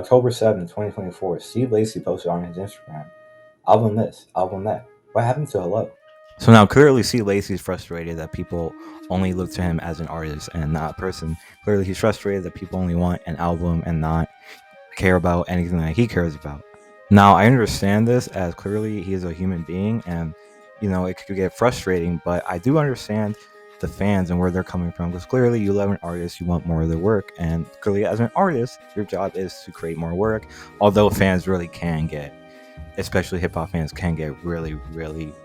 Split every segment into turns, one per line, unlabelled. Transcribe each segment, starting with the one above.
October 7th, 2024, Steve Lacy posted on his Instagram, album this, album that. What happened to Hello? So now clearly Steve Lacy's frustrated that people only look to him as an artist and not a person. Clearly he's frustrated that people only want an album and not care about anything that he cares about. Now I understand this as clearly he is a human being and it could get frustrating, but I do understand the fans and where they're coming from because clearly you love an artist, you want more of their work, and clearly as an artist your job is to create more work, although fans really can get, especially hip-hop fans, can get really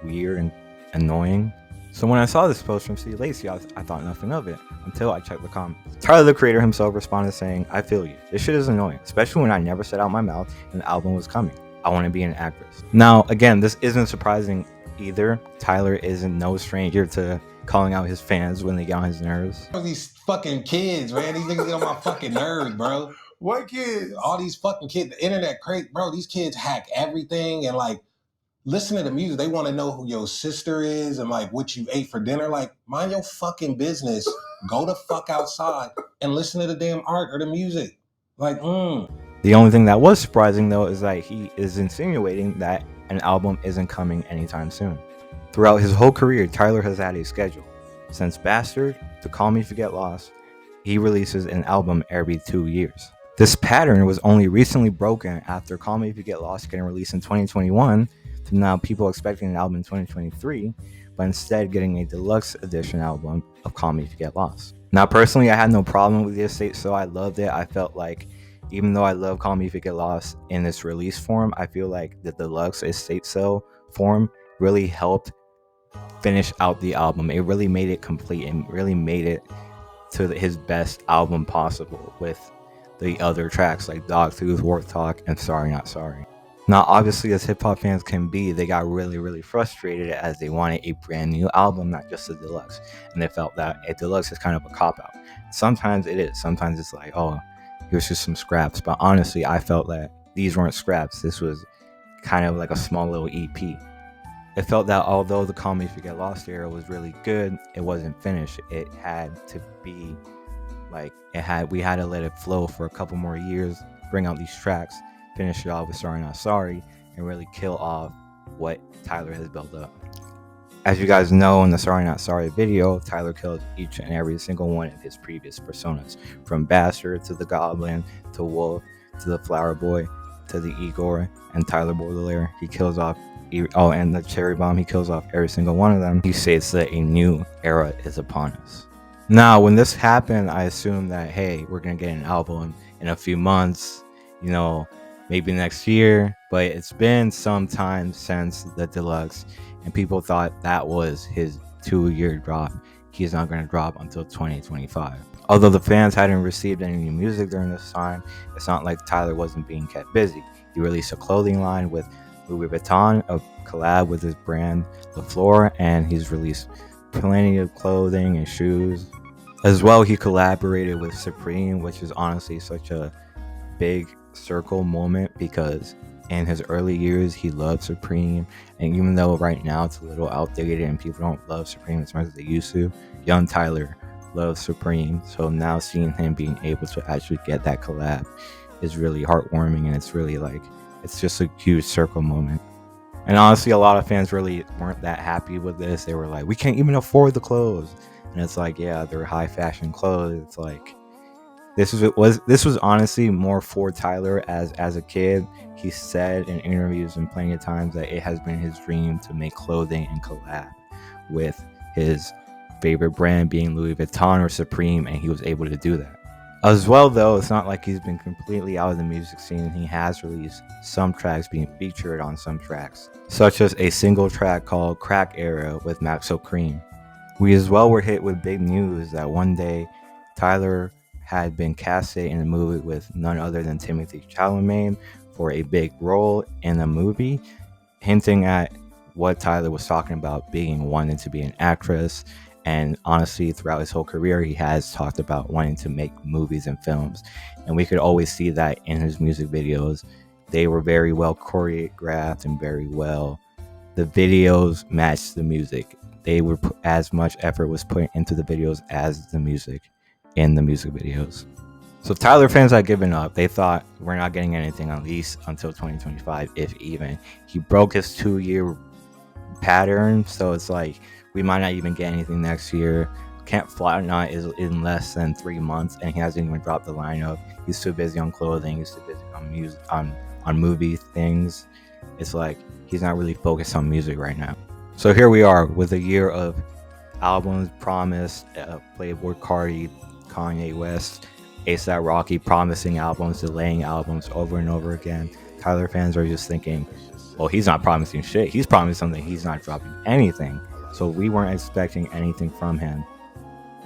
weird and annoying. So when I saw this post from Steve Lacy, I thought nothing of it until I checked the comments. Tyler, the creator himself, responded saying, "I feel you. This shit is annoying, especially when I never said out my mouth an album was coming. I want to be an actress." Now, again, this isn't surprising either. Tyler isn't no stranger to calling out his fans when they get on his nerves.
These fucking kids, man. These niggas get on my fucking nerves, bro.
What kids?
All these fucking kids. The internet crazy, bro. These kids hack everything and like listen to the music. They want to know who your sister is and like what you ate for dinner. Like, mind your fucking business. Go the fuck outside and listen to the damn art or the music. Like,
The only thing that was surprising though is that he is insinuating that an album isn't coming anytime soon. Throughout his whole career, Tyler has had a schedule. Since Bastard to Call Me If You Get Lost, he releases an album every 2 years. This pattern was only recently broken after Call Me If You Get Lost getting released in 2021 to now people expecting an album in 2023, but instead getting a deluxe edition album of Call Me If You Get Lost. Now personally, I had no problem with the estate, so I loved it. I felt like even though I love Call Me If You Get Lost in this release form, I feel like the deluxe estate sale form really helped finish out the album. It really made it complete and really made it to his best album possible with the other tracks like Dogtooth, Warp Talk, and Sorry Not Sorry. Now obviously as hip-hop fans can be, they got really frustrated as they wanted a brand new album, not just a deluxe, and they felt that a deluxe is kind of a cop-out. Sometimes it is, sometimes it's like, oh, here's just some scraps, but honestly I felt that these weren't scraps. This was kind of like a small little EP. It felt that although the Call Me If You Get Lost era was really good, it wasn't finished. It had to be like, we had to let it flow for a couple more years, bring out these tracks, finish it off with Sorry Not Sorry, and really kill off what Tyler has built up. As you guys know, in the Sorry Not Sorry video, Tyler killed each and every single one of his previous personas, from Bastard to the Goblin to Wolf to the Flower Boy to the Igor and Tyler Baudelaire. He kills off, and the Cherry Bomb, he kills off every single one of them. He states that a new era is upon us. Now, when this happened, I assumed that, hey, we're gonna get an album in a few months, maybe next year, but it's been some time since the deluxe, and people thought that was his 2-year drop. He's not going to drop until 2025. Although the fans hadn't received any new music during this time, it's not like Tyler wasn't being kept busy. He released a clothing line with Louis Vuitton, a collab with his brand The Floor, and he's released plenty of clothing and shoes. As well, he collaborated with Supreme, which is honestly such a big circle moment because in his early years he loved Supreme, and even though right now it's a little outdated and people don't love Supreme as much as they used to, young Tyler loves Supreme. So now seeing him being able to actually get that collab is really heartwarming, and it's really like, it's just a huge circle moment. And honestly, a lot of fans really weren't that happy with this. They were like, we can't even afford the clothes, and it's like, yeah, they're high fashion clothes. It's like, this was honestly more for Tyler as a kid. He said in interviews and plenty of times that it has been his dream to make clothing and collab with his favorite brand being Louis Vuitton or Supreme, and he was able to do that. As well, though, it's not like he's been completely out of the music scene. He has released some tracks being featured on some tracks, such as a single track called Crack Era with Maxo Cream. We as well were hit with big news that one day Tyler had been casted in a movie with none other than Timothée Chalamet for a big role in the movie, hinting at what Tyler was talking about, wanting to be an actress. And honestly, throughout his whole career, he has talked about wanting to make movies and films, and we could always see that in his music videos. They were very well choreographed and very well, the videos matched the music. They were as much effort was put into the videos as the music in the music videos. So Tyler fans had given up. They thought we're not getting anything at least until 2025, if even. He broke his 2-year pattern, so it's like we might not even get anything next year. Can't Fly Not is in less than 3 months, and he hasn't even dropped the lineup. He's too busy on clothing. He's too busy on music, on movie things. It's like he's not really focused on music right now. So here we are with a year of albums promised. Playboy Cardi, Kanye West, ASAP Rocky promising albums, delaying albums over and over again. Tyler fans are just thinking, well, he's not promising shit. He's promising something. He's not dropping anything. So we weren't expecting anything from him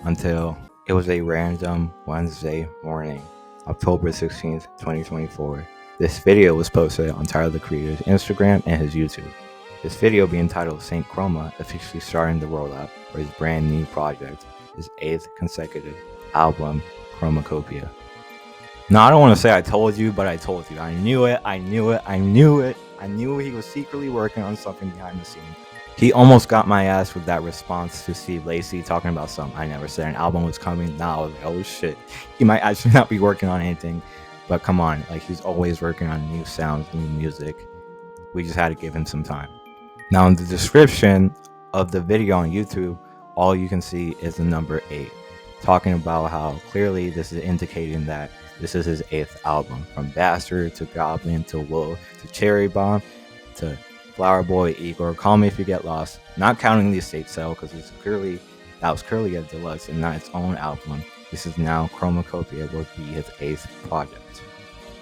until it was a random Wednesday morning, October 16th, 2024. This video was posted on Tyler the Creator's Instagram and his YouTube. This video being titled Saint Chroma, officially starting the rollout for his brand new project, his 8th consecutive album, Chromakopia. Now, I don't want to say I told you, but I told you. I knew it. I knew he was secretly working on something behind the scenes. He almost got my ass with that response to Steve Lacy talking about something I never said an album was coming. Now I was like, oh shit, he might actually not be working on anything. But come on, like he's always working on new sounds, new music. We just had to give him some time. Now in the description of the video on YouTube, all you can see is the number 8, talking about how clearly this is indicating that this is his 8th album, from Bastard to Goblin to Wolf to Cherry Bomb to Flower Boy, Igor, Call Me If You Get Lost, not counting the estate sale because that was clearly a deluxe and not its own album. This is now Chromakopia will be his 8th project.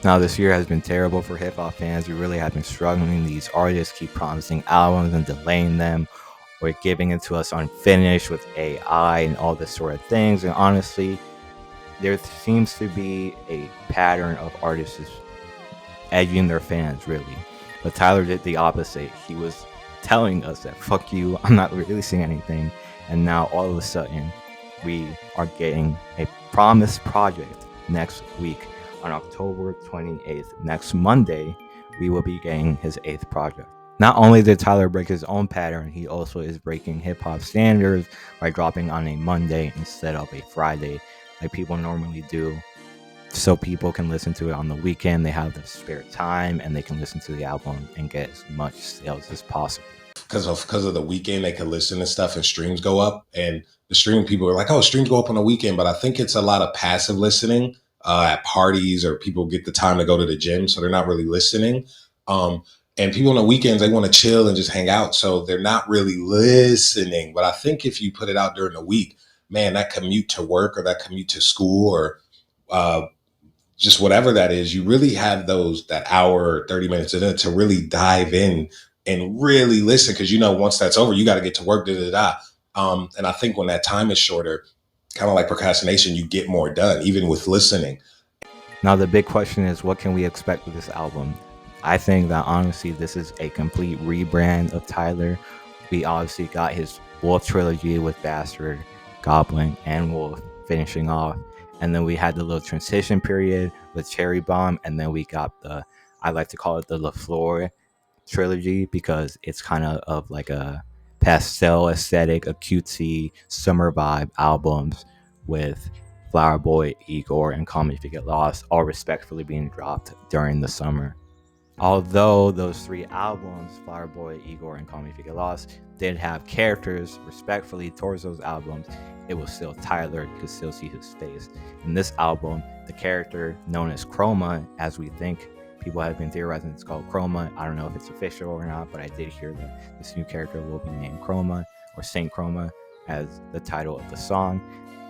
Now this year has been terrible for hip hop fans. We really have been struggling. These artists keep promising albums and delaying them, or giving it to us unfinished with AI and all this sort of things. And honestly, there seems to be a pattern of artists edging their fans, really. But Tyler did the opposite. He was telling us that, fuck you, I'm not releasing anything. And now all of a sudden, we are getting a promised project next week on October 28th. Next Monday, we will be getting his 8th project. Not only did Tyler break his own pattern, he also is breaking hip-hop standards by dropping on a Monday instead of a Friday, like people normally do, so people can listen to it on the weekend. They have the spare time and they can listen to the album and get as much sales as possible.
Because of the weekend, they can listen to stuff and streams go up. And the stream people are like, oh, streams go up on the weekend. But I think it's a lot of passive listening at parties, or people get the time to go to the gym, so they're not really listening. And people on the weekends, they want to chill and just hang out, so they're not really listening. But I think if you put it out during the week, man, that commute to work or that commute to school or just whatever that is, you really have that hour, 30 minutes to really dive in and really listen. Because, once that's over, you got to get to work, and I think when that time is shorter, kind of like procrastination, you get more done, even with listening.
Now, the big question is, what can we expect with this album? I think that honestly, this is a complete rebrand of Tyler. We obviously got his Wolf trilogy with Bastard, Goblin, and Wolf finishing off. And then we had the little transition period with Cherry Bomb. And then we got I like to call it the LaFleur trilogy, because it's kind of like a pastel aesthetic, a cutesy summer vibe albums with Flower Boy, Igor, and Call Me If You Get Lost, all respectfully being dropped during the summer. Although those 3 albums, Flower Boy, Igor, and Call Me If You Get Lost, did have characters respectfully towards those albums, it was still Tyler. You could still see his face. In this album, the character known as Chroma, as we think people have been theorizing it's called Chroma. I don't know if it's official or not, but I did hear that this new character will be named Chroma, or Saint Chroma, as the title of the song.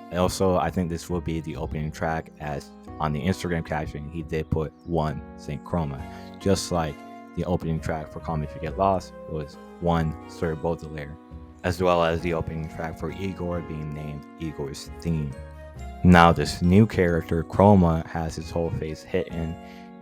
And also, I think this will be the opening track, as on the Instagram caption, he did put 1 Saint Chroma. Just like the opening track for Call Me If You Get Lost was 1 Sir Baudelaire, as well as the opening track for Igor being named Igor's Theme. Now this new character, Chroma, has his whole face hidden.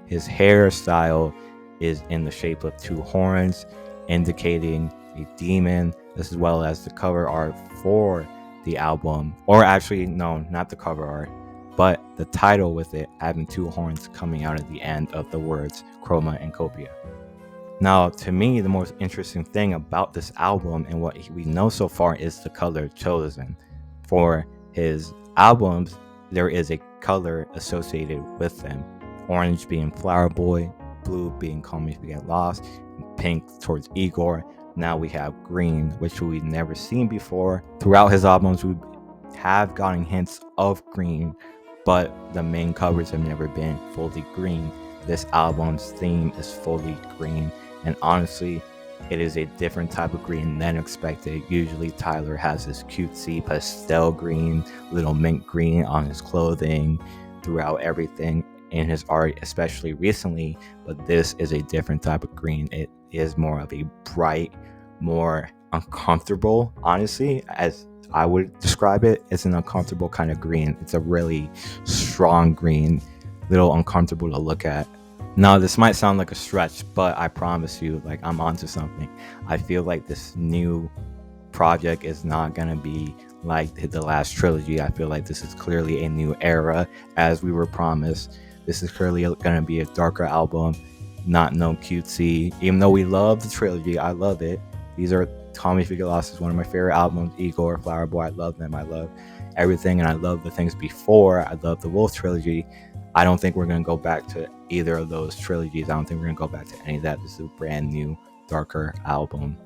His hairstyle is in the shape of 2 horns, indicating a demon, as well as the cover art for the album. Or actually, no, not the cover art, but the title with it having 2 horns coming out at the end of the words Chroma and Copia. Now, to me, the most interesting thing about this album and what we know so far is the color chosen. For his albums, there is a color associated with them. Orange being Flower Boy, blue being Call Me If You Get Lost, pink towards Igor. Now we have green, which we've never seen before. Throughout his albums, we have gotten hints of green, but the main covers have never been fully green. This album's theme is fully green, and honestly, it is a different type of green than expected. Usually Tyler has this cutesy pastel green, little mint green on his clothing, throughout everything in his art, especially recently, but this is a different type of green. It is more of a bright, more uncomfortable, honestly, as I would describe it. It's an uncomfortable kind of green. It's a really strong green, little uncomfortable to look at. Now, this might sound like a stretch, but I promise you, like, I'm onto something. I feel like this new project is not going to be like the last trilogy. I feel like this is clearly a new era, as we were promised. This is clearly going to be a darker album, not no cutesy. Even though we love the trilogy, I love it. These are Call Me If You Get Lost is one of my favorite albums. Igor, Flower Boy, I love them. I love everything, and I love the things before. I love the Wolf trilogy. I don't think we're going to go back to either of those trilogies. I don't think we're going to go back to any of that. This is a brand new, darker album.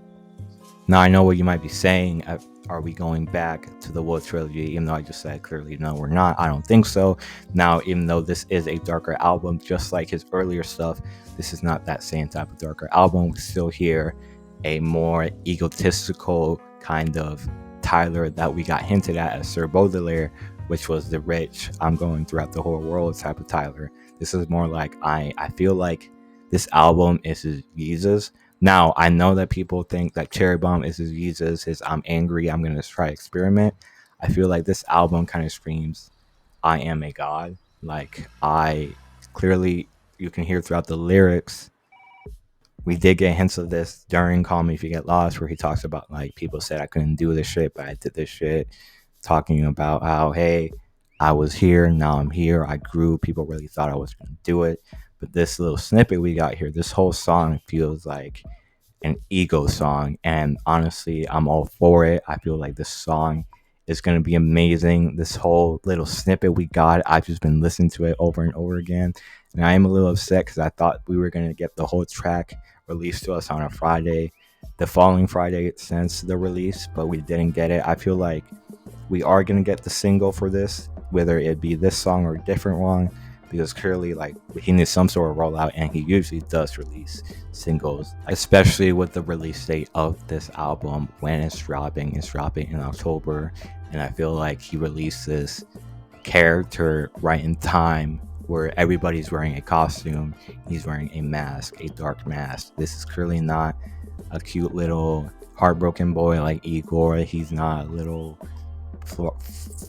Now, I know what you might be saying. Are we going back to the Wolf trilogy? Even though I just said clearly, no, we're not. I don't think so. Now, even though this is a darker album, just like his earlier stuff, this is not that same type of darker album. We still hear a more egotistical kind of Tyler that we got hinted at as Sir Baudelaire, which was the rich, I'm going throughout the whole world type of Tyler. This is more like, I feel like this album is his Jesus. Now, I know that people think that Cherry Bomb is his Jesus, his I'm angry, I'm going to try experiment. I feel like this album kind of screams, I am a god. Like, I clearly, you can hear throughout the lyrics, we did get hints of this during Call Me If You Get Lost, where he talks about, like, people said I couldn't do this shit, but I did this shit. Talking about how, hey, I was here, now I'm here, I grew, people really thought I was going to do it. But this little snippet we got here, this whole song feels like an ego song, and honestly, I'm all for it. I feel like this song is going to be amazing. This whole little snippet we got, I've just been listening to it over and over again, and I am a little upset because I thought we were going to get the whole track released to us on a Friday, the following Friday since the release, but we didn't get it. I feel like we are going to get the single for this, whether it be this song or a different one, because clearly, like, he needs some sort of rollout, and he usually does release singles, especially with the release date of this album. When it's dropping in October, and I feel like he released this character right in time where everybody's wearing a costume. He's wearing a mask, a dark mask. This is clearly not a cute little heartbroken boy like Igor. He's not a little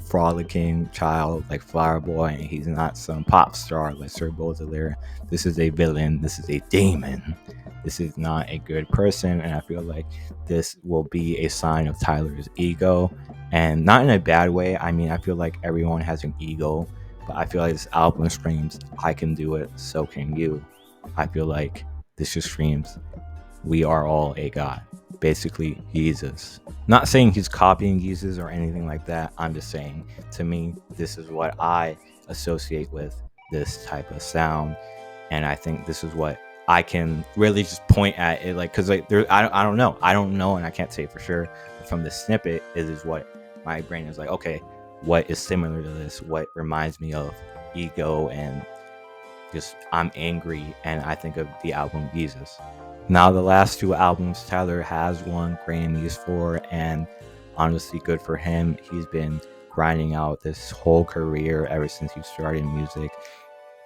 frolicking child like Flower Boy, and he's not some pop star like Sir Baudelaire. This is a villain. This is a demon. This is not a good person, and I feel like this will be a sign of Tyler's ego, and not in a bad way. I mean, I feel like everyone has an ego, but I feel like this album screams, I can do it, so can you. I feel like this just screams, we are all a god. Basically, Jesus. Not saying he's copying Jesus or anything like that. I'm just saying, to me, this is what I associate with this type of sound, and I think this is what I can really just point at it, like, because like I don't know, and I can't say for sure. But from the snippet, it is what my brain is like. Okay, what is similar to this? What reminds me of ego and just I'm angry, and I think of the album Jesus. Now, the last two albums Tyler has won Grammys for, and honestly, good for him. He's been grinding out this whole career ever since he started music.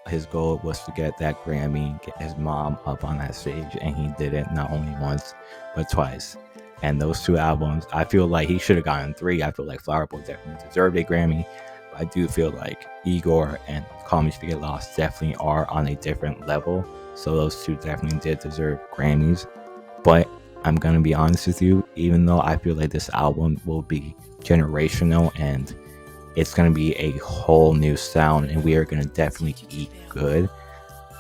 His goal was to get that Grammy, get his mom up on that stage, and he did it not only once, but twice. And those two albums, I feel like he should have gotten 3. I feel like Flower Boy definitely deserved a Grammy. But I do feel like Igor and Call Me If You Get Lost definitely are on a different level. So those two definitely did deserve Grammys. But I'm going to be honest with you, even though I feel like this album will be generational and it's going to be a whole new sound and we are going to definitely eat good,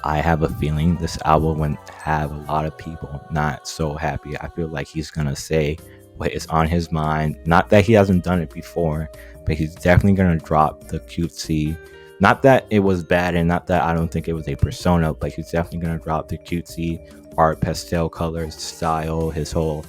I have a feeling this album would have a lot of people not so happy. I feel like he's going to say what is on his mind. Not that he hasn't done it before, but he's definitely gonna drop the cutesy. Not that it was bad, and not that I don't think it was a persona, but he's definitely gonna drop the cutesy art, pastel colors, style, his whole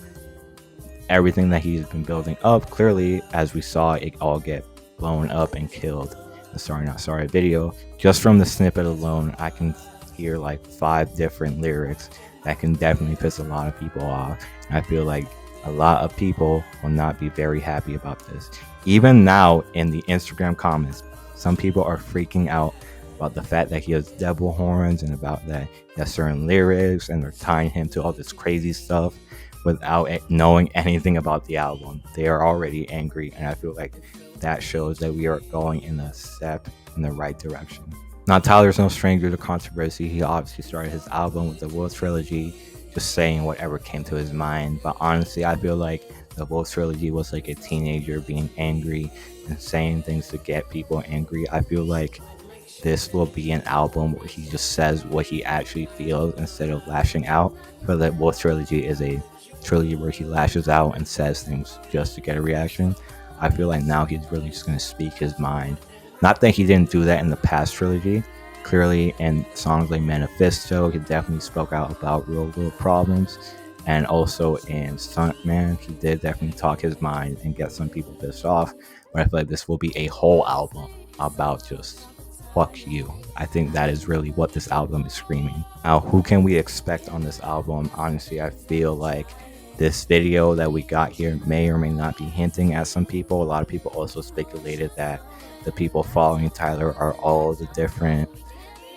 everything that he's been building up. Clearly, as we saw it all get blown up and killed. The Sorry Not Sorry video. Just from the snippet alone, I can hear like 5 different lyrics that can definitely piss a lot of people off. I feel like a lot of people will not be very happy about this. Even now in the Instagram comments, some people are freaking out about the fact that he has devil horns and about that he has certain lyrics, and they're tying him to all this crazy stuff without knowing anything about the album. They are already angry, and I feel like that shows that we are going in a step in the right direction. Now, Tyler's no stranger to controversy. He obviously started his album with the Wolf Trilogy, just saying whatever came to his mind. But honestly, I feel like the Wolf Trilogy was like a teenager being angry and saying things to get people angry. I feel like this will be an album where he just says what he actually feels instead of lashing out. But the Wolf Trilogy is a trilogy where he lashes out and says things just to get a reaction. I feel like now he's really just going to speak his mind. Not that he didn't do that in the past trilogy. Clearly, in songs like Manifesto, he definitely spoke out about real world problems. And also in Stuntman, he did definitely talk his mind and get some people pissed off. But I feel like this will be a whole album about just fuck you. I think that is really what this album is screaming. Now, who can we expect on this album? Honestly, I feel like this video that we got here may or may not be hinting at some people. A lot of people also speculated that the people following Tyler are all the different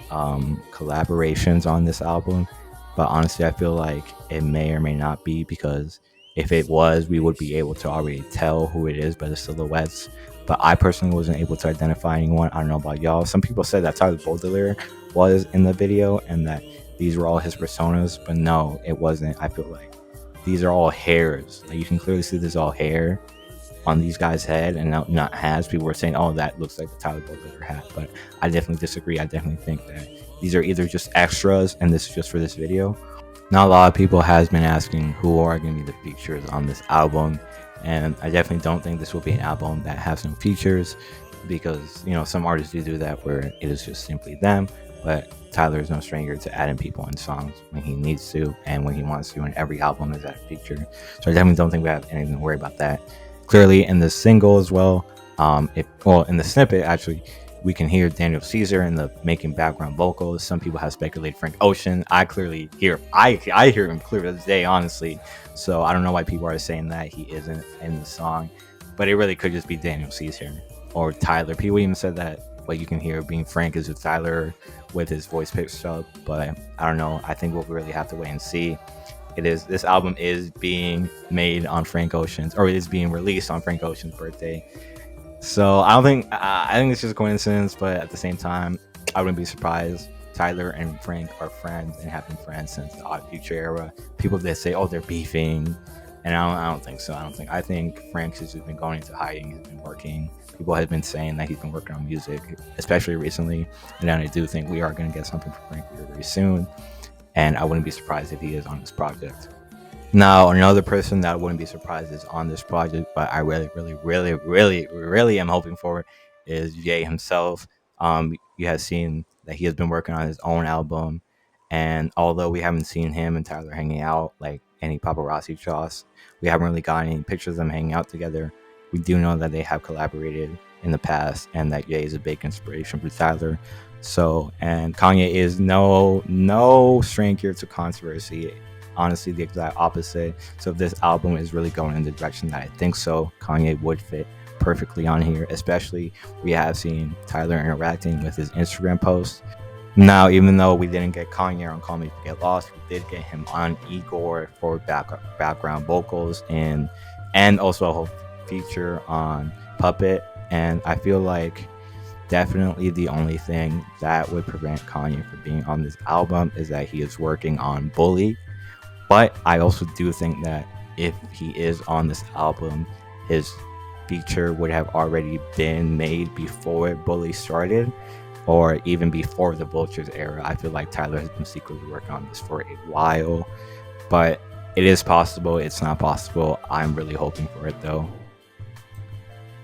collaborations on this album. But honestly, I feel like it may or may not be, because if it was, we would be able to already tell who it is by the silhouettes. But I personally wasn't able to identify anyone. I don't know about y'all. Some people said that Tyler Baudelaire was in the video and that these were all his personas, but no, it wasn't. I feel like these are all hairs. Like, you can clearly see there's all hair on these guys' head and not hats. People were saying, oh, that looks like the Tyler Baudelaire hat, but I definitely disagree. I definitely think that these are either just extras and this is just for this video. Now, a lot of people has been asking who are going to be the features on this album, and I definitely don't think this will be an album that has some features, because some artists do that where it is just simply them. But Tyler is no stranger to adding people in songs when he needs to and when he wants to, and every album is that feature. So I definitely don't think we have anything to worry about that. Clearly in the single as well, in the snippet actually, we can hear Daniel Caesar in the making background vocals. Some people have speculated Frank Ocean. I clearly hear I hear him clear as day, honestly. So I don't know why people are saying that he isn't in the song, but it really could just be Daniel Caesar or Tyler. People even said that what you can hear being Frank is with Tyler with his voice pitched up, but I don't know. I think we'll really have to wait and see. This album is being made on Frank Ocean's, or it is being released on Frank Ocean's birthday. So I think it's just a coincidence, but at the same time, I wouldn't be surprised. Tyler and Frank are friends and have been friends since the Odd Future era. People that say, oh, they're beefing, and I don't think so. I think Frank has just been going into hiding, has been working. People have been saying that he's been working on music, especially recently, and I do think we are going to get something from Frank very soon, and I wouldn't be surprised if he is on this project. Now, another person that I wouldn't be surprised is on this project, but I really am hoping for is Jay himself. You have seen that he has been working on his own album, and although we haven't seen him and Tyler hanging out like any paparazzi shots, we haven't really got any pictures of them hanging out together. We do know that they have collaborated in the past, and that Jay is a big inspiration for Tyler. So, and Kanye is no stranger to controversy. Honestly, the exact opposite. So if this album is really going in the direction that I think so, Kanye would fit perfectly on here. Especially, we have seen Tyler interacting with his Instagram posts. Now, even though we didn't get Kanye on Call Me If You Get Lost, we did get him on Igor for background vocals and also a whole feature on Puppet. And I feel like definitely the only thing that would prevent Kanye from being on this album is that he is working on Bully. But I also do think that if he is on this album, his feature would have already been made before Bully started, or even before the Vultures era. I feel like Tyler has been secretly working on this for a while, but it is possible. It's not possible. I'm really hoping for it though.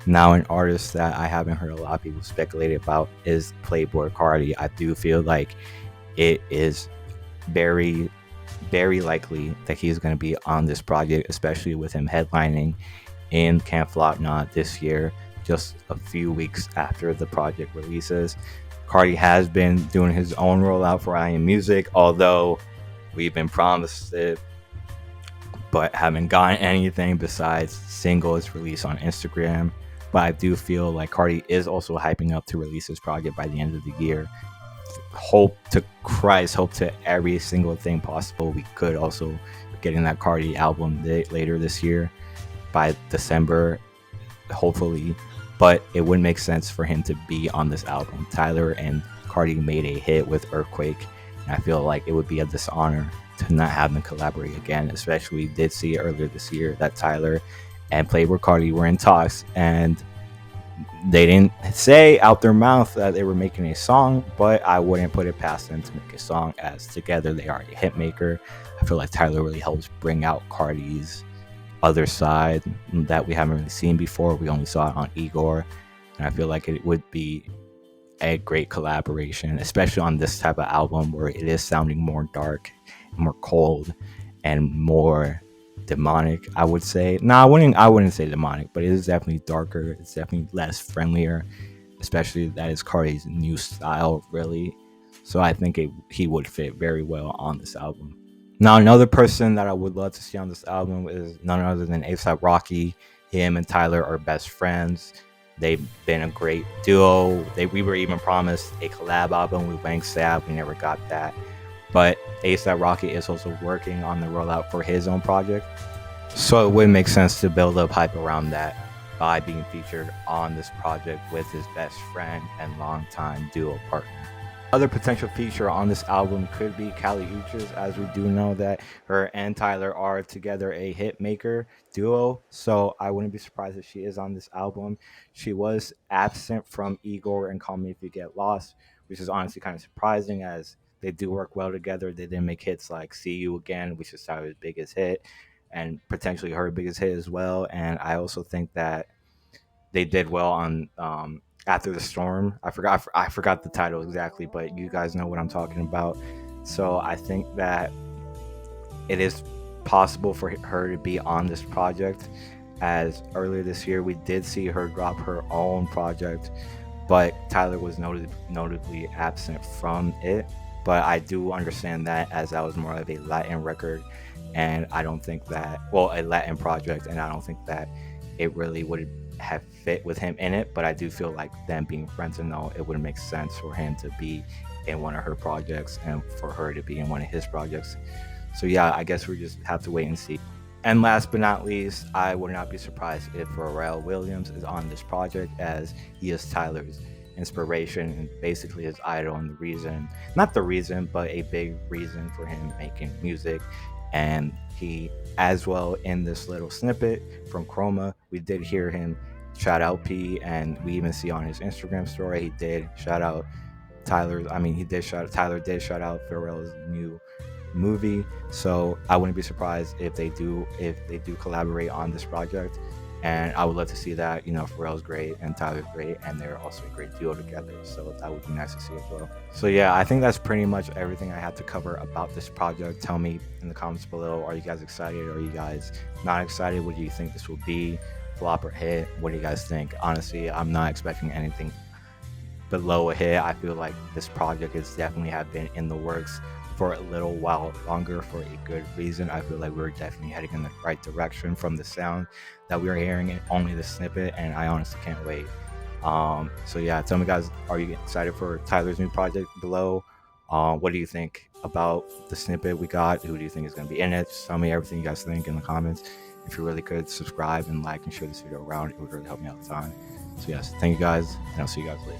Now, an artist that I haven't heard a lot of people speculate about is Playboi Carti. I do feel like it is very, very likely that he's going to be on this project, especially with him headlining in Camp Flop Knot this year, just a few weeks after the project releases. Carti has been doing his own rollout for I Am Music, although we've been promised it, but haven't gotten anything besides singles released on Instagram. But I do feel like Carti is also hyping up to release his project by the end of the year. Hope to Christ, hope to every single thing possible. We could also getting that Carti album later this year by December, hopefully. But it would make sense for him to be on this album. Tyler and Carti made a hit with Earthquake, and I feel like it would be a dishonor to not have them collaborate again. Especially, did see earlier this year that Tyler and Playboi Carti were in talks, and they didn't say out their mouth that they were making a song, but I wouldn't put it past them to make a song, as together they are a hit maker. I feel like Tyler really helps bring out Carti's other side that we haven't really seen before. We only saw it on Igor, and I feel like it would be a great collaboration, especially on this type of album where it is sounding more dark, more cold, and more demonic. I would say. No, I wouldn't say demonic, but it is definitely darker. It's definitely less friendlier, especially that is Carti's new style, really. So I think he would fit very well on this album. Now, another person that I would love to see on this album is none other than A$AP Rocky. Him and Tyler are best friends. They've been a great duo. We were even promised a collab album with Wang Sab. We never got that. But A$AP Rocky is also working on the rollout for his own project. So it would make sense to build up hype around that by being featured on this project with his best friend and longtime duo partner. Other potential feature on this album could be Kali Uchis, as we do know that her and Tyler are together a hit maker duo. So I wouldn't be surprised if she is on this album. She was absent from Igor and Call Me If You Get Lost, which is honestly kind of surprising, as they do work well together. They didn't make hits like See You Again, which is Tyler's biggest hit, and potentially her biggest hit as well. And I also think that they did well on After the Storm. I forgot the title exactly, but you guys know what I'm talking about. So I think that it is possible for her to be on this project, as earlier this year we did see her drop her own project, but Tyler was notably absent from it. But I do understand that, as that was more of a Latin record, and I don't think that, well, a Latin project, and I don't think that it really would have fit with him in it. But I do feel like them being friends and all, it would make sense for him to be in one of her projects and for her to be in one of his projects. So yeah, I guess we just have to wait and see. And last but not least, I would not be surprised if Pharrell Williams is on this project, as he is Tyler's inspiration and basically his idol, and the reason, not the reason, but a big reason for him making music. And he, as well, in this little snippet from Chroma, we did hear him shout out P, and we even see on his Instagram story he did shout out Tyler did shout out Pharrell's new movie. So I wouldn't be surprised if they do collaborate on this project, and I would love to see that. Pharrell's great and Tyler's great, and they're also a great duo together, so that would be nice to see as well. So yeah, I think that's pretty much everything I had to cover about this project. Tell me in the comments below, are you guys excited? Are you guys not excited? What do you think this will be, flop or hit? What do you guys think? Honestly, I'm not expecting anything below a hit. I feel like this project is definitely have been in the works for a little while longer, for a good reason. I feel like we're definitely heading in the right direction from the sound that we are hearing in only the snippet, and I honestly can't wait. So yeah, tell me guys, are you excited for Tyler's new project below? What do you think about the snippet we got? Who do you think is going to be in it? Just tell me everything you guys think in the comments. If you really could, subscribe and like and share this video around. It would really help me out a ton. So yes, thank you guys, and I'll see you guys later.